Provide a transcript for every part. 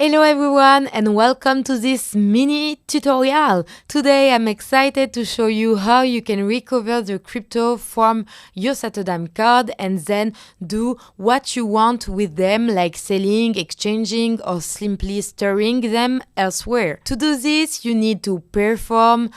Hello everyone and welcome to this mini tutorial. Today I'm excited to show you how you can recover the crypto from your Satodime card and then do what you want with them, like selling, exchanging, or simply storing them elsewhere. To do this, you need to perform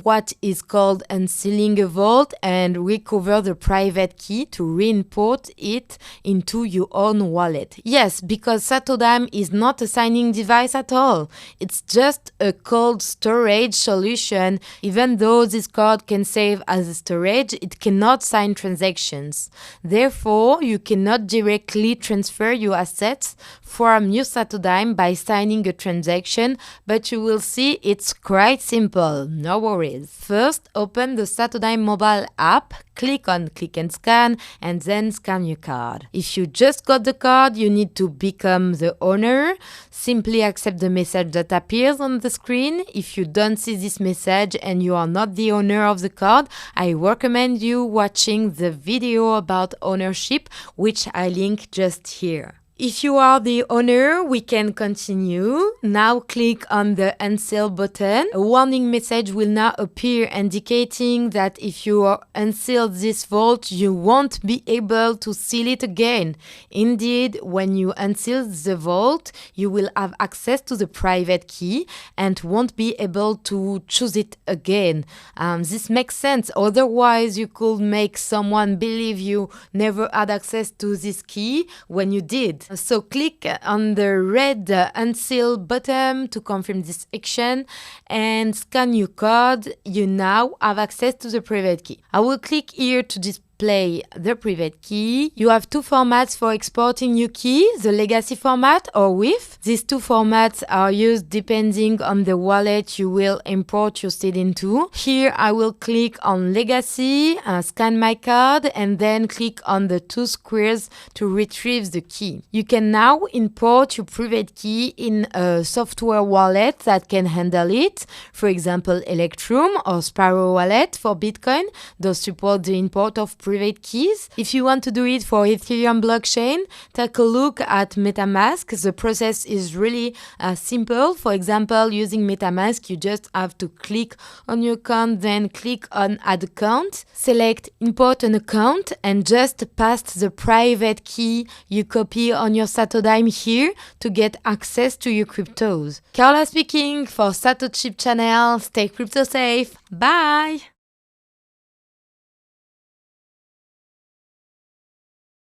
what is called unsealing a vault and recover the private key to re-import it into your own wallet. Yes, because Satodime is not a signing device at all. It's just a cold storage solution. Even though this card can save as a storage, it cannot sign transactions. Therefore, you cannot directly transfer your assets from your Satodime by signing a transaction, but you will see it's quite simple. No worries. First, open the Satodime mobile app, click on Click and Scan, and then scan your card. If you just got the card, you need to become the owner. Simply accept the message that appears on the screen. If you don't see this message and you are not the owner of the card, I recommend you watching the video about ownership, which I link just here. If you are the owner, we can continue. Now click on the Unseal button. A warning message will now appear indicating that if you unseal this vault, you won't be able to seal it again. Indeed, when you unseal the vault, you will have access to the private key and won't be able to choose it again. This makes sense. Otherwise, you could make someone believe you never had access to this key when you did. So click on the red Unseal button to confirm this action and scan your card. You now have access to the private key. I will click here to display the private key. You have two formats for exporting your key, the legacy format or WIF. These two formats are used depending on the wallet you will import your seed into. Here I will click on legacy, scan my card, and then click on the two squares to retrieve the key. You can now import your private key in a software wallet that can handle it. For example, Electrum or Sparrow wallet for Bitcoin. Those support the import of private keys. If you want to do it for Ethereum blockchain, take a look at MetaMask. The process is really simple. For example, using MetaMask, you just have to click on your account, then click on Add Account, select Import an Account, and just paste the private key you copy on your Satodime here to get access to your cryptos. Carla speaking for Satochip channel. Stay crypto safe. Bye!